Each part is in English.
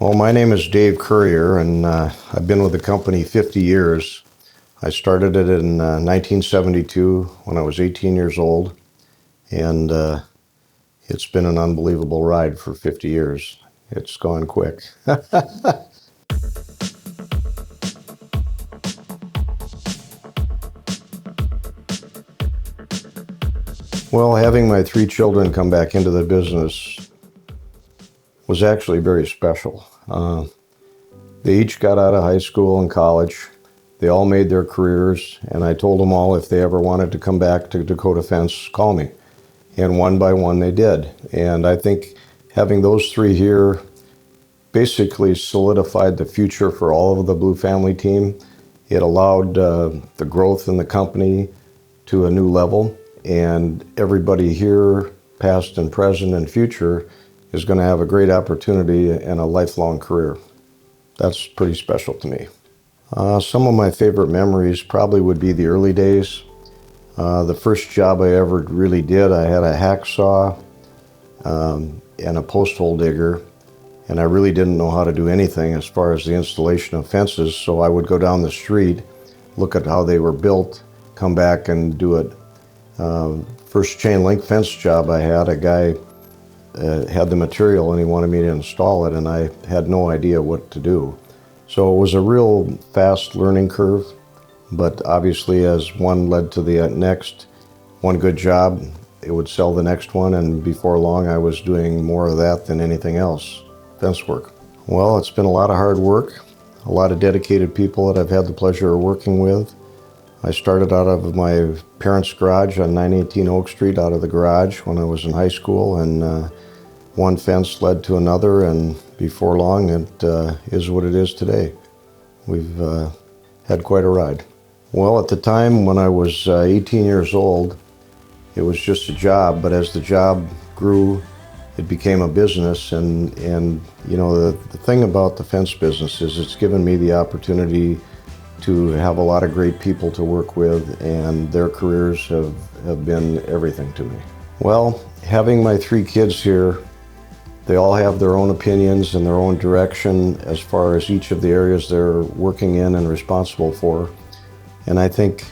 Well, my name is Dave Currier, and I've been with the company 50 years. I started it in 1972 when I was 18 years old, and it's been an unbelievable ride for 50 years. It's gone quick. Well, having my three children come back into the business was actually very special. They each got out of high school and college. They all made their careers, and I told them all if they ever wanted to come back to Dakota Fence, call me. And one by one they did. And I think having those three here basically solidified the future for all of the Blue family team. It allowed the growth in the company to a new level, and everybody here, past and present and future, is going to have a great opportunity and a lifelong career. That's pretty special to me. Some of my favorite memories probably would be the early days. The first job I ever really did, I had a hacksaw and a post hole digger, and I really didn't know how to do anything as far as the installation of fences, so I would go down the street, look at how they were built, come back and do it. First chain link fence job I had, a guy had the material and he wanted me to install it, and I had no idea what to do. So it was a real fast learning curve, but obviously as one led to the next, one good job, it would sell the next one, and before long I was doing more of that than anything else, fence work. Well, it's been a lot of hard work, a lot of dedicated people that I've had the pleasure of working with. I started out of my parents' garage on 918 Oak Street, out of the garage when I was in high school, and one fence led to another, and before long it is what it is today. We've had quite a ride. Well, at the time when I was 18 years old, it was just a job, but as the job grew, it became a business, and you know, the thing about the fence business is it's given me the opportunity to have a lot of great people to work with, and their careers have been everything to me. Well, having my three kids here, they all have their own opinions and their own direction as far as each of the areas they're working in and responsible for. And I think,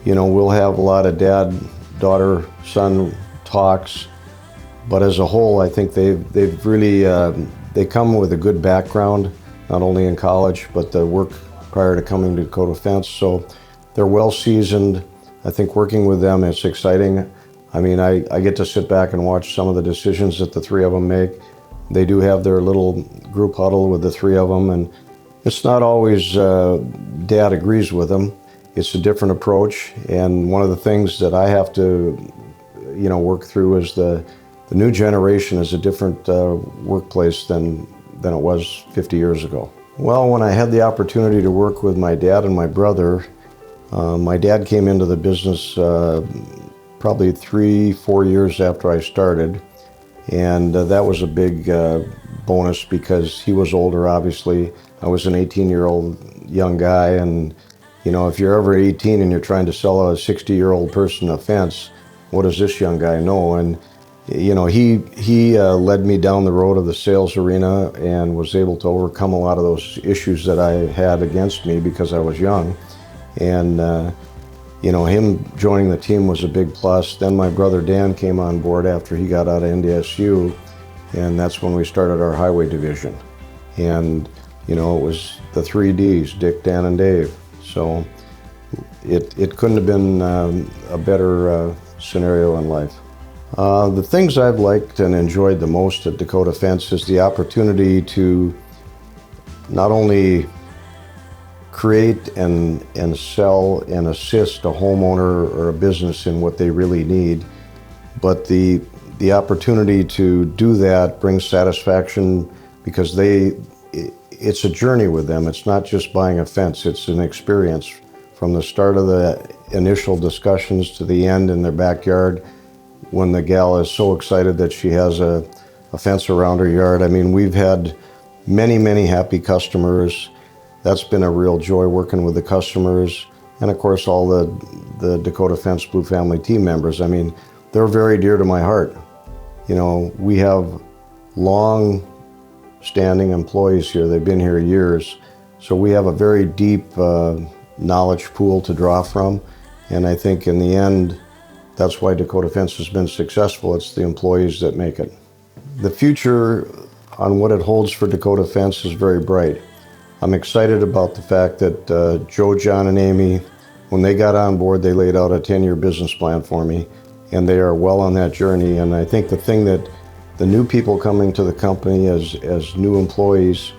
you know, we'll have a lot of dad, daughter, son talks, but as a whole, I think they've really, they come with a good background, not only in college, but the work prior to coming to Dakota Fence. So they're well seasoned. I think working with them, it's exciting. I mean, I get to sit back and watch some of the decisions that the three of them make. They do have their little group huddle with the three of them, and it's not always Dad agrees with them. It's a different approach, and one of the things that I have to, you know, work through is the new generation is a different workplace than it was 50 years ago. Well, when I had the opportunity to work with my dad and my brother, my dad came into the business probably 3-4 years after I started, and that was a big bonus because he was older, obviously. I was an 18-year-old young guy, and you know, if you're ever 18 and you're trying to sell a 60-year-old person a fence, what does this young guy know? And you know, he led me down the road of the sales arena and was able to overcome a lot of those issues that I had against me because I was young. And you know, him joining the team was a big plus. Then my brother Dan came on board after he got out of NDSU, and that's when we started our highway division. And you know, it was the 3 Ds, Dick, Dan, and Dave. So it couldn't have been a better scenario in life. The things I've liked and enjoyed the most at Dakota Fence is the opportunity to not only create and sell and assist a homeowner or a business in what they really need, but the opportunity to do that brings satisfaction because it's a journey with them. It's not just buying a fence, it's an experience from the start of the initial discussions to the end in their backyard, when the gal is so excited that she has a fence around her yard. I mean, we've had many happy customers. That's been a real joy working with the customers. And of course, all the Dakota Fence Blue family team members. I mean, they're very dear to my heart. You know, we have long standing employees here. They've been here years. So we have a very deep knowledge pool to draw from. And I think in the end, that's why Dakota Fence has been successful. It's the employees that make it. The future on what it holds for Dakota Fence is very bright. I'm excited about the fact that Joe, John, and Amy, when they got on board, they laid out a 10-year business plan for me, and they are well on that journey. And I think the thing that the new people coming to the company as new employees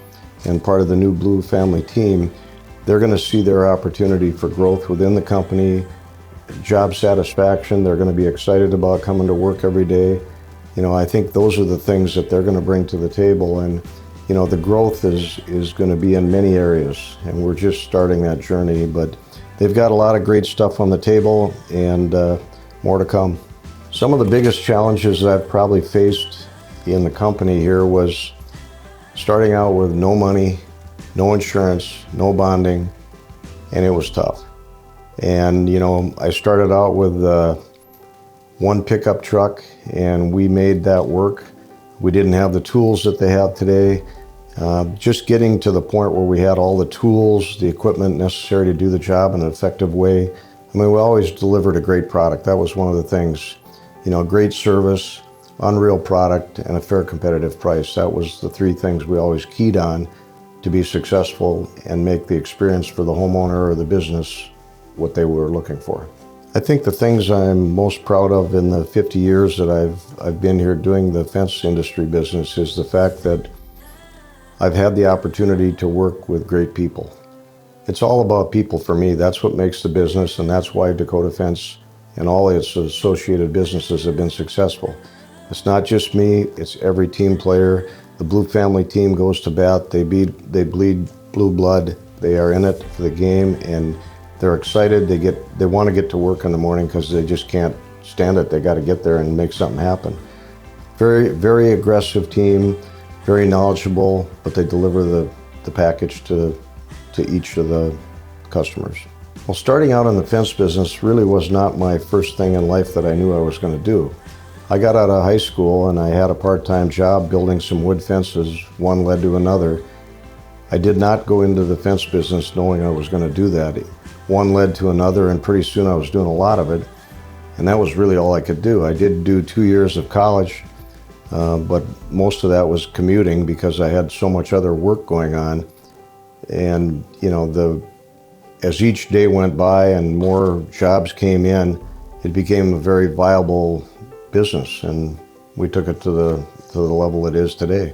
and part of the new Blue family team, they're going to see their opportunity for growth within the company, job satisfaction. They're going to be excited about coming to work every day. I think those are the things that they're going to bring to the table. And the growth is going to be in many areas, and we're just starting that journey. But they've got a lot of great stuff on the table, and more to come. Some of the biggest challenges that I've probably faced in the company here was starting out with no money, no insurance, no bonding, and it was tough. And I started out with one pickup truck, and we made that work. We didn't have the tools that they have today. Just getting to the point where we had all the tools, the equipment necessary to do the job in an effective way. We always delivered a great product. That was one of the things. Great service, unreal product, and a fair competitive price. That was the three things we always keyed on to be successful and make the experience for the homeowner or the business what they were looking for. I think the things I'm most proud of in the 50 years that I've been here doing the fence industry business is the fact that I've had the opportunity to work with great people. It's all about people for me. That's what makes the business, and that's why Dakota Fence and all its associated businesses have been successful. It's not just me, it's every team player. The Blue family team goes to bat. They bleed blue blood. They are in it for the game, and they're excited. They want to get to work in the morning because they just can't stand it. They got to get there and make something happen. Very, very aggressive team, very knowledgeable, but they deliver the package to each of the customers. Well, starting out in the fence business really was not my first thing in life that I knew I was going to do. I got out of high school and I had a part-time job building some wood fences. One led to another. I did not go into the fence business knowing I was going to do that. One led to another, and pretty soon I was doing a lot of it, and that was really all I could do. I did do 2 years of college, but most of that was commuting because I had so much other work going on. And as each day went by and more jobs came in, it became a very viable business, and we took it to the level it is today.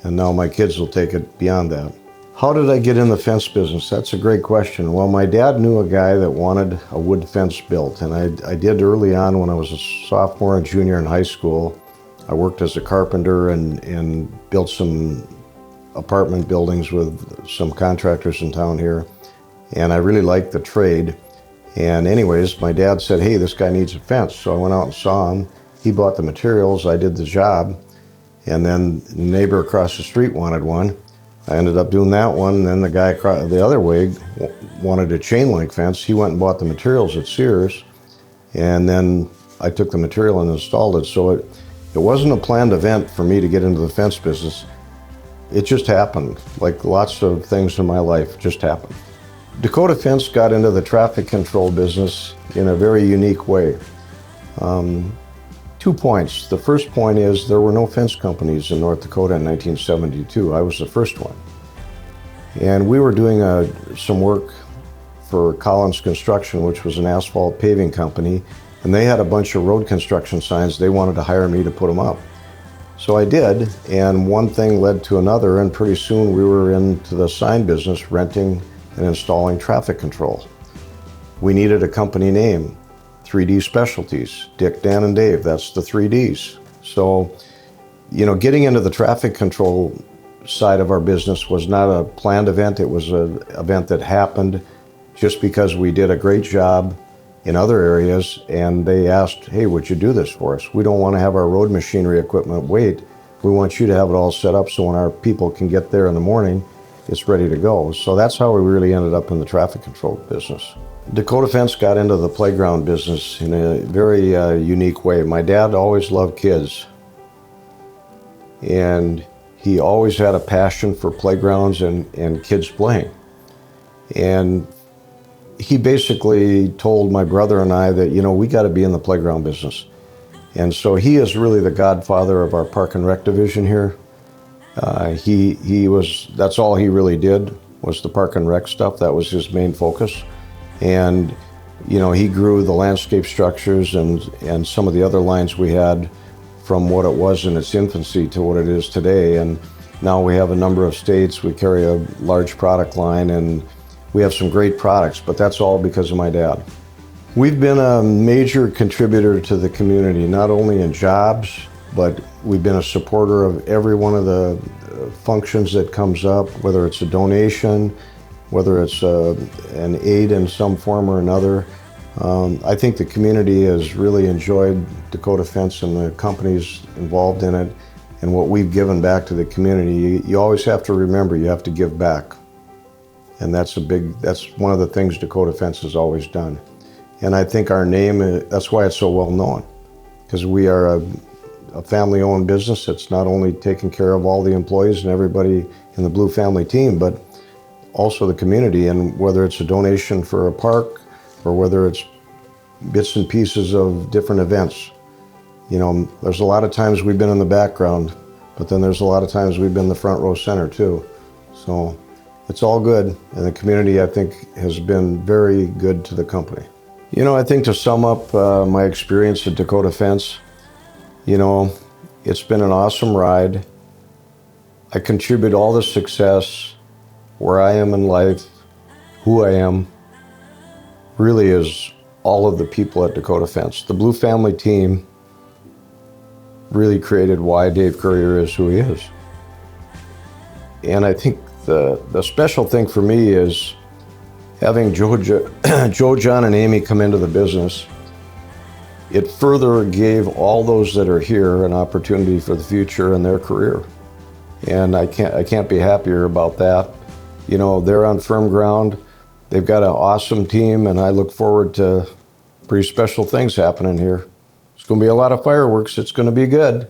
And now my kids will take it beyond that. How did I get in the fence business? That's a great question. Well, my dad knew a guy that wanted a wood fence built, and I did early on when I was a sophomore and junior in high school. I worked as a carpenter and built some apartment buildings with some contractors in town here, and I really liked the trade. And anyways, my dad said, hey, this guy needs a fence. So I went out and saw him. He bought the materials, I did the job, and then the neighbor across the street wanted one. I ended up doing that one, and then the guy across the other way wanted a chain link fence. He went and bought the materials at Sears, and then I took the material and installed it. So it wasn't a planned event for me to get into the fence business. It just happened, like lots of things in my life just happened. Dakota Fence got into the traffic control business in a very unique way. 2 points. The first point is there were no fence companies in North Dakota in 1972. I was the first one. And we were doing some work for Collins Construction, which was an asphalt paving company, and they had a bunch of road construction signs. They wanted to hire me to put them up. So I did, and one thing led to another, and pretty soon we were into the sign business, renting and installing traffic control. We needed a company name. 3D Specialties, Dick, Dan, and Dave, that's the 3Ds. So, getting into the traffic control side of our business was not a planned event. It was an event that happened just because we did a great job in other areas, and they asked, hey, would you do this for us? We don't want to have our road machinery equipment wait. We want you to have it all set up so when our people can get there in the morning, it's ready to go. So that's how we really ended up in the traffic control business. Dakota Fence got into the playground business in a very unique way. My dad always loved kids, and he always had a passion for playgrounds and kids playing. And he basically told my brother and I that, we got to be in the playground business. And so he is really the godfather of our Park and Rec division here. That's all he really did, was the Park and Rec stuff. That was his main focus. And, he grew the landscape structures and some of the other lines we had from what it was in its infancy to what it is today. And now we have a number of states. We carry a large product line, and we have some great products, but that's all because of my dad. We've been a major contributor to the community, not only in jobs, but we've been a supporter of every one of the functions that comes up, whether it's a donation, whether it's an aid in some form or another. I think the community has really enjoyed Dakota Fence and the companies involved in it and what we've given back to the community. You always have to remember you have to give back. And that's one of the things Dakota Fence has always done. And I think our name, that's why it's so well known, because we are a family-owned business that's not only taking care of all the employees and everybody in the Blue family team, but also the community. And whether it's a donation for a park or whether it's bits and pieces of different events, there's a lot of times we've been in the background, but then there's a lot of times we've been the front row center too. So it's all good, and the community, I think, has been very good to the company. I think to sum up my experience at Dakota Fence, it's been an awesome ride. I contribute all the success, where I am in life, who I am, really is all of the people at Dakota Fence. The Blue family team really created why Dave Currier is who he is. And I think the special thing for me is having Joe, John, and Amy come into the business. It further gave all those that are here an opportunity for the future in their career. And I can't be happier about that. They're on firm ground. They've got an awesome team, and I look forward to pretty special things happening here. It's going to be a lot of fireworks. It's going to be good.